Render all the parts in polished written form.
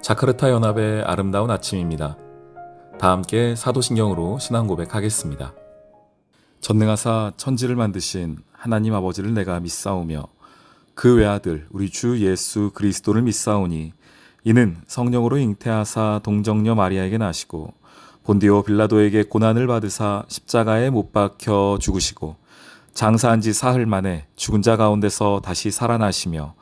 자카르타 연합의 아름다운 아침입니다. 다 함께 사도신경으로 신앙 고백하겠습니다. 전능하사 천지를 만드신 하나님 아버지를 내가 믿사오며 그 외아들 우리 주 예수 그리스도를 믿사오니 이는 성령으로 잉태하사 동정녀 마리아에게 나시고 본디오 빌라도에게 고난을 받으사 십자가에 못 박혀 죽으시고 장사한 지 사흘 만에 죽은 자 가운데서 다시 살아나시며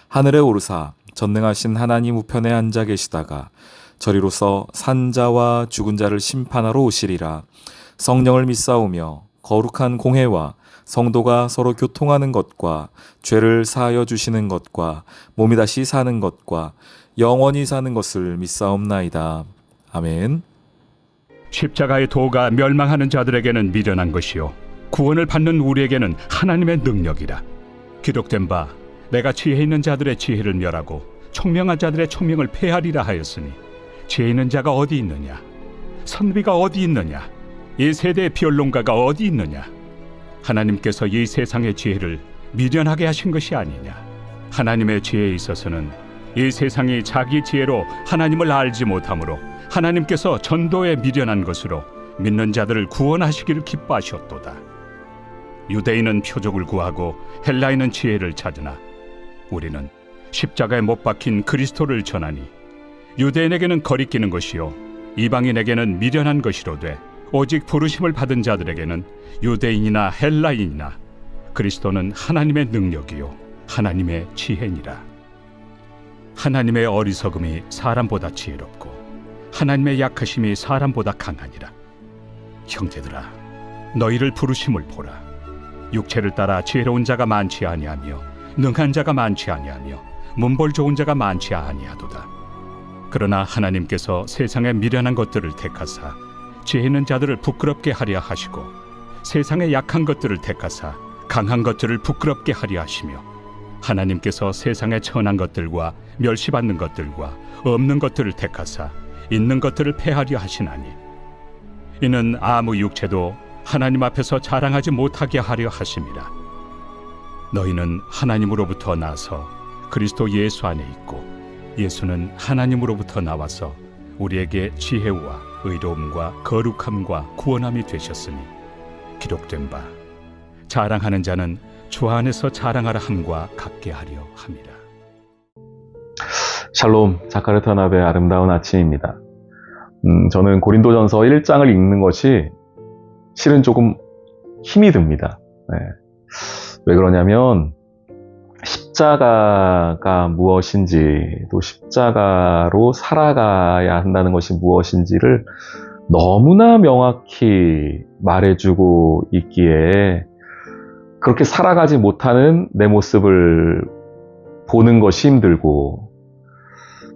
하늘에 오르사 전능하신 하나님 우편에 앉아 계시다가 저리로서 산자와 죽은 자를 심판하러 오시리라. 성령을 믿사오며 거룩한 공회와 성도가 서로 교통하는 것과 죄를 사하여 주시는 것과 몸이 다시 사는 것과 영원히 사는 것을 믿사옵나이다. 아멘. 십자가의 도가 멸망하는 자들에게는 미련한 것이요 구원을 받는 우리에게는 하나님의 능력이라. 기록된 바 내가 지혜 있는 자들의 지혜를 멸하고 총명한 자들의 총명을 폐하리라 하였으니 지혜 있는 자가 어디 있느냐? 선비가 어디 있느냐? 이 세대의 변론가가 어디 있느냐? 하나님께서 이 세상의 지혜를 미련하게 하신 것이 아니냐? 하나님의 지혜에 있어서는 이 세상이 자기 지혜로 하나님을 알지 못하므로 하나님께서 전도에 미련한 것으로 믿는 자들을 구원하시기를 기뻐하셨도다. 유대인은 표적을 구하고 헬라인은 지혜를 찾으나 우리는 십자가에 못 박힌 그리스도를 전하니 유대인에게는 거리끼는 것이요 이방인에게는 미련한 것이로되 오직 부르심을 받은 자들에게는 유대인이나 헬라인이나 그리스도는 하나님의 능력이요 하나님의 지혜니라. 하나님의 어리석음이 사람보다 지혜롭고 하나님의 약하심이 사람보다 강하니라. 형제들아, 너희를 부르심을 보라. 육체를 따라 지혜로운 자가 많지 아니하며 능한 자가 많지 아니하며 문벌 좋은 자가 많지 아니하도다. 그러나 하나님께서 세상의 미련한 것들을 택하사 지혜 있는 자들을 부끄럽게 하려 하시고 세상의 약한 것들을 택하사 강한 것들을 부끄럽게 하려 하시며 하나님께서 세상의 천한 것들과 멸시받는 것들과 없는 것들을 택하사 있는 것들을 폐하려 하시나니 이는 아무 육체도 하나님 앞에서 자랑하지 못하게 하려 하심이라. 너희는 하나님으로부터 나서 그리스도 예수 안에 있고 예수는 하나님으로부터 나와서 우리에게 지혜와 의로움과 거룩함과 구원함이 되셨으니 기록된 바 자랑하는 자는 주 안에서 자랑하라 함과 같게 하려 함이라. 샬롬, 자카르타한인연합의 아름다운 아침입니다. 저는 고린도전서 1장을 읽는 것이 실은 조금 힘이 듭니다. 네. 왜 그러냐면 십자가가 무엇인지 또 십자가로 살아가야 한다는 것이 무엇인지를 너무나 명확히 말해주고 있기에 그렇게 살아가지 못하는 내 모습을 보는 것이 힘들고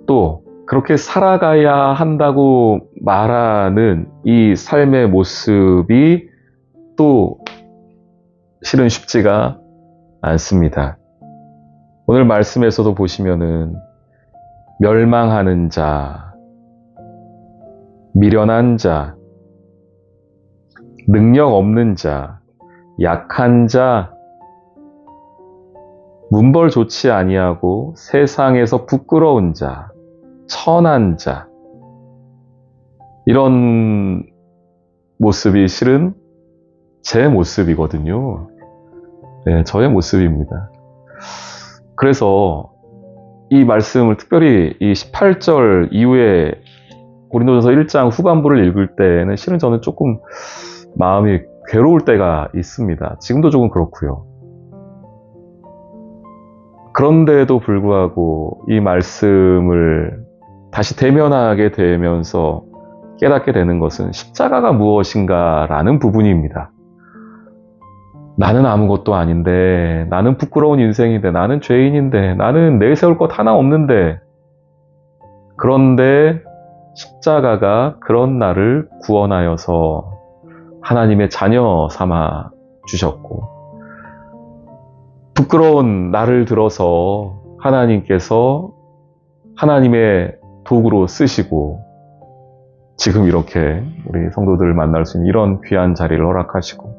또 그렇게 살아가야 한다고 말하는 이 삶의 모습이 또 실은 쉽지가 않습니다. 오늘 말씀에서도 보시면은 멸망하는 자, 미련한 자, 능력 없는 자, 약한 자, 문벌 좋지 아니하고 세상에서 부끄러운 자, 천한 자, 이런 모습이 실은 제 모습이거든요. 네, 저의 모습입니다. 그래서 이 말씀을 특별히 이 18절 이후에 고린도전서 1장 후반부를 읽을 때는 실은 저는 조금 마음이 괴로울 때가 있습니다. 지금도 조금 그렇고요. 그런데도 불구하고 이 말씀을 다시 대면하게 되면서 깨닫게 되는 것은 십자가가 무엇인가라는 부분입니다. 나는 아무것도 아닌데, 나는 부끄러운 인생인데, 나는 죄인인데, 나는 내세울 것 하나 없는데, 그런데 십자가가 그런 나를 구원하여서 하나님의 자녀 삼아 주셨고, 부끄러운 나를 들어서 하나님께서 하나님의 도구로 쓰시고 지금 이렇게 우리 성도들을 만날 수 있는 이런 귀한 자리를 허락하시고,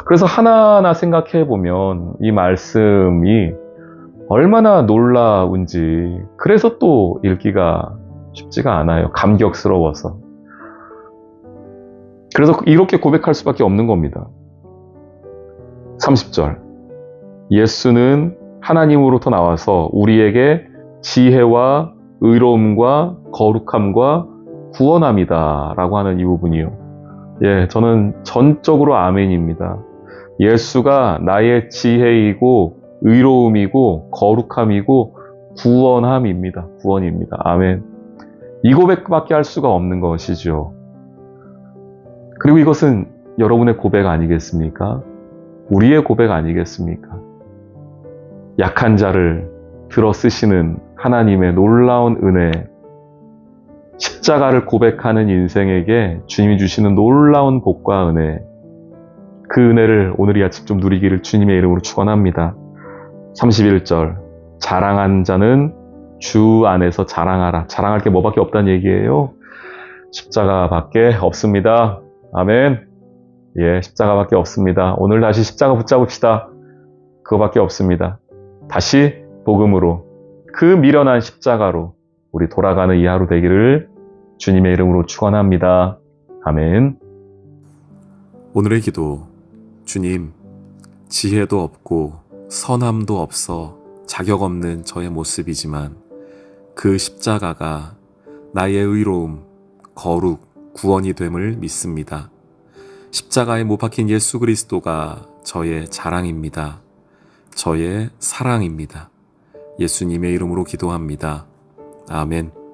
그래서 하나하나 생각해 보면 이 말씀이 얼마나 놀라운지, 그래서 또 읽기가 쉽지가 않아요. 감격스러워서. 그래서 이렇게 고백할 수밖에 없는 겁니다. 30절. 예수는 하나님으로부터 나와서 우리에게 지혜와 의로움과 거룩함과 구원함이다 라고 하는 이 부분이요. 예, 저는 전적으로 아멘입니다. 예수가 나의 지혜이고 의로움이고 거룩함이고 구원함입니다. 구원입니다. 아멘. 이 고백밖에 할 수가 없는 것이죠. 그리고 이것은 여러분의 고백 아니겠습니까? 우리의 고백 아니겠습니까? 약한 자를 들어 쓰시는 하나님의 놀라운 은혜, 십자가를 고백하는 인생에게 주님이 주시는 놀라운 복과 은혜, 그 은혜를 오늘 이 아침 좀 누리기를 주님의 이름으로 축원합니다. 31절. 자랑한 자는 주 안에서 자랑하라. 자랑할 게 뭐밖에 없다는 얘기예요. 십자가밖에 없습니다. 아멘. 예, 십자가밖에 없습니다. 오늘 다시 십자가 붙잡읍시다. 그거밖에 없습니다. 다시 복음으로, 그 미련한 십자가로 우리 돌아가는 이 하루 되기를 주님의 이름으로 축원합니다. 아멘. 오늘의 기도. 주님, 지혜도 없고 선함도 없어 자격 없는 저의 모습이지만 그 십자가가 나의 의로움, 거룩, 구원이 됨을 믿습니다. 십자가에 못 박힌 예수 그리스도가 저의 자랑입니다. 저의 사랑입니다. 예수님의 이름으로 기도합니다. 아멘.